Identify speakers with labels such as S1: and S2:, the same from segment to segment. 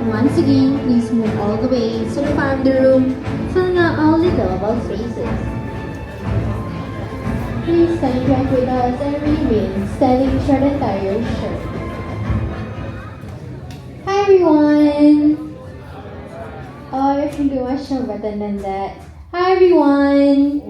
S1: Once again, please move all the way to the front of the room, filling out all the available spaces. Please stand back with us and remain standing short and entire shirt. Hi everyone! Oh, you're feeling much better than that. Hi everyone!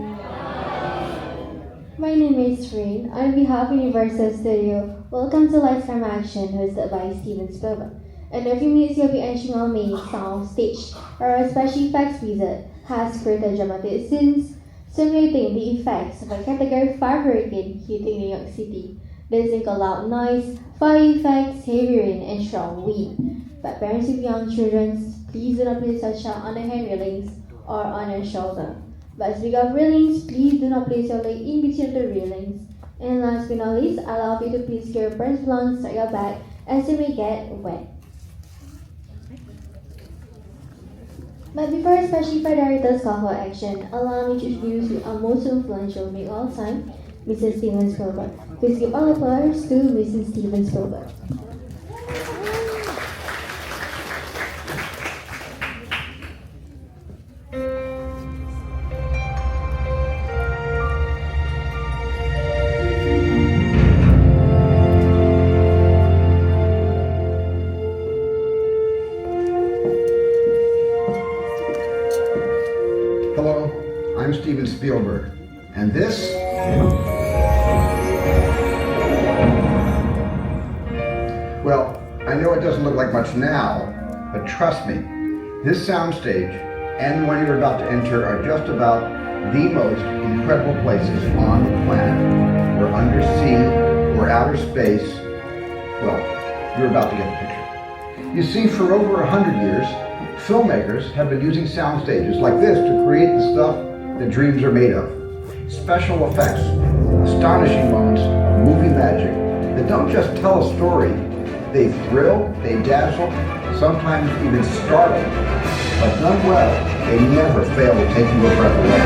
S1: My name is Rain. On behalf of Universal Studio, welcome to Lifetime Action hosted by Steven Spielberg. In a few minutes, you'll be entering our main Soundstage, our special effects wizard has created dramatic scenes simulating the effects of a Category 5 hurricane hitting New York City. This includes loud noise, fire effects, heavy rain, and strong wind. But parents with young children, please do not place your child on the hand railings or on your shoulder. But speaking of railings, please do not place your leg in between the railings. And last but not least, allow you to please keep your parents' belongings at your back as they may get wet. But before especially for director's call for action, allow me to introduce you our most influential make all time, Mrs. Steven Spielberg. Please give all applause to Mrs. Steven Spielberg.
S2: Hello, I'm Steven Spielberg, and this well, I know it doesn't look like much now, but trust me, this soundstage and the one you're about to enter are just about the most incredible places on the planet. We're undersea, we're outer space. Well, you're about to get the picture. You see, for over 100 years, filmmakers have been using sound stages like this to create the stuff that dreams are made of. Special effects, astonishing moments of movie magic that don't just tell a story, they thrill, they dazzle, sometimes even startle. But done well, they never fail to take you a breath away.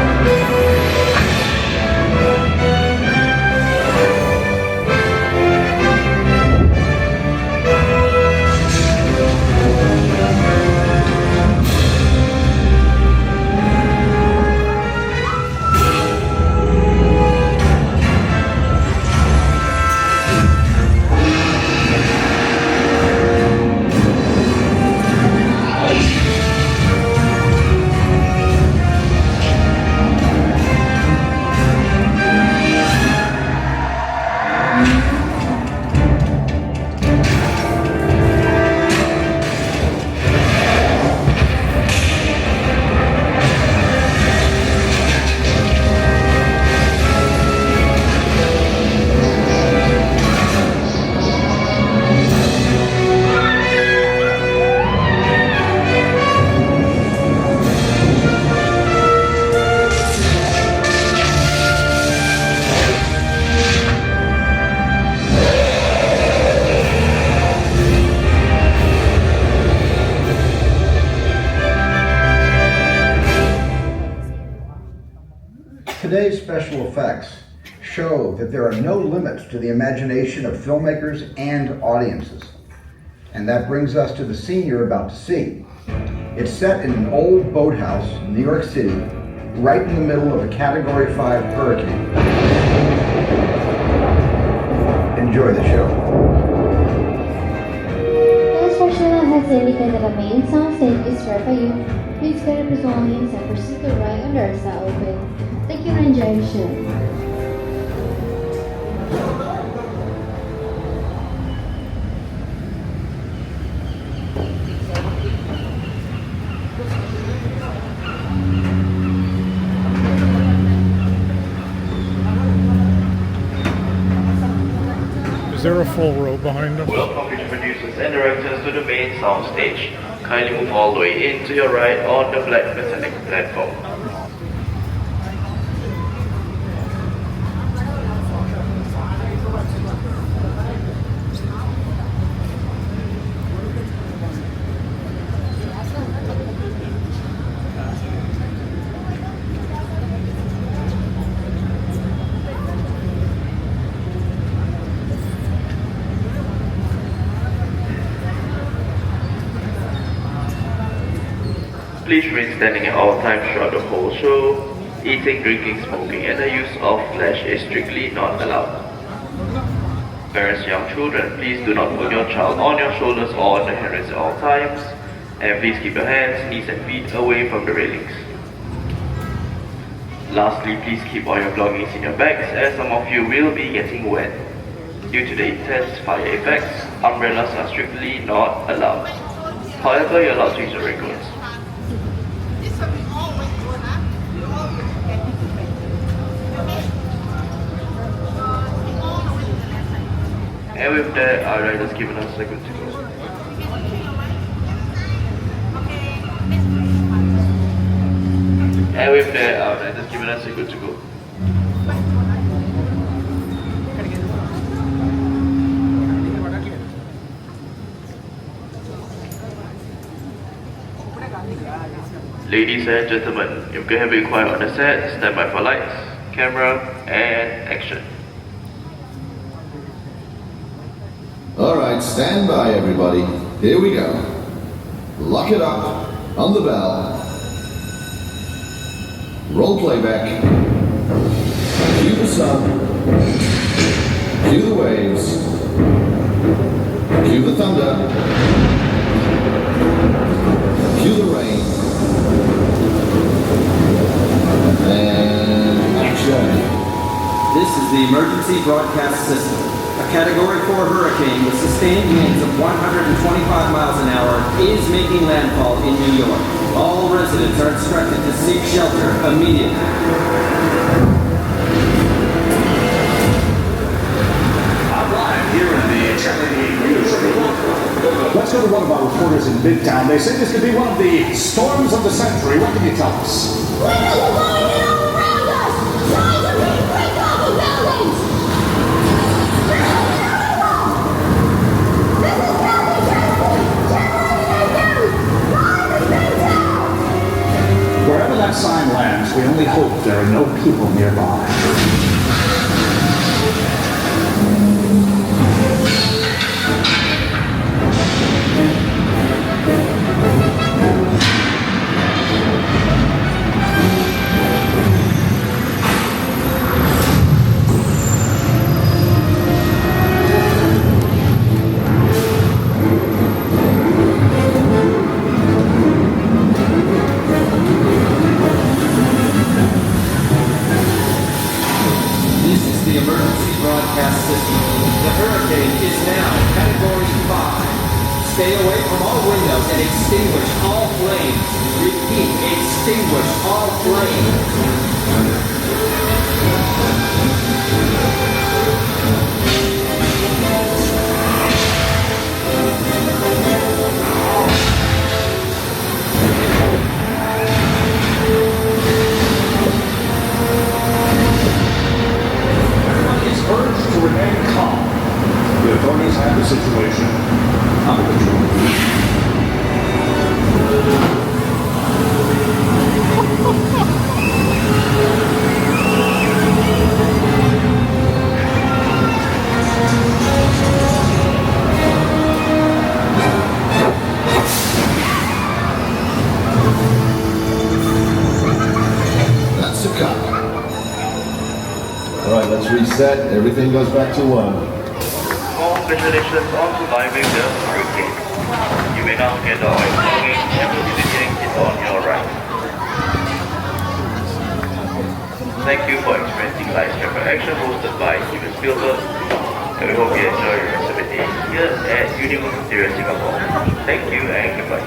S2: Today's special effects show that there are no limits to the imagination of filmmakers and audiences. And that brings us to the scene you're about to see. It's set in an old boathouse in New York City, right in the middle of a Category 5 hurricane. Enjoy the show.
S1: The instructional has indicated that the main soundstage is ready for you. Please get your belongings and proceed to the right when doors are open. Thank you for enjoying the show.
S3: Is there a full row behind us?
S4: Welcome to produce
S3: producers and directors to the main soundstage. Kindly move all the way in to your right on the black metallic platform. Please remain standing at all times throughout the whole show. Eating, drinking, smoking, and the use of flash is strictly not allowed. Parents, young children, please do not put your child on your shoulders or on the handrails at all times. And please keep your hands, knees, and feet away from the railings. Lastly, please keep all your belongings in your bags as some of you will be getting wet. Due to the intense fire effects, umbrellas are strictly not allowed. However, you're allowed to use your raincoats. And with that, our rider's given us a good to go. And with that, our rider's given us a good to go. Ladies and gentlemen, if you have inquired on the set, stand by for lights, camera, and action.
S4: Alright, stand by everybody. Here we go. Lock it up on the bell. Roll playback. Cue the sun. Cue the waves. Cue the thunder. Cue the rain. And action.
S5: This is the emergency broadcast system. A Category 4 hurricane with sustained winds of 125 miles an hour is making landfall in New York. All residents are instructed to seek shelter immediately.
S6: I'm live here in the WDW News Today. Let's go to one of our reporters in Midtown. They say this could be one of the storms of the century. What can you tell us?
S7: Windows are blowing in all around us! Signs are being break off of buildings! This is County Transit!
S6: Wherever that sign lands, we only hope there are no people nearby.
S5: The emergency broadcast system. The hurricane is now Category 5. Stay away from all windows and extinguish all flames. Repeat, extinguish all flames.
S6: Urged to remain calm. The authorities have the situation under control.
S4: That's the cut. Alright, let's reset. Everything goes back to 1.
S3: Congratulations on surviving the hurricane. You may now get all your belongings and proceed to exit on your right. Thank you for experiencing live camera action hosted by Steven Spielberg. And we hope you enjoy your rest of the day here at Universal Studios Singapore. Thank you and goodbye.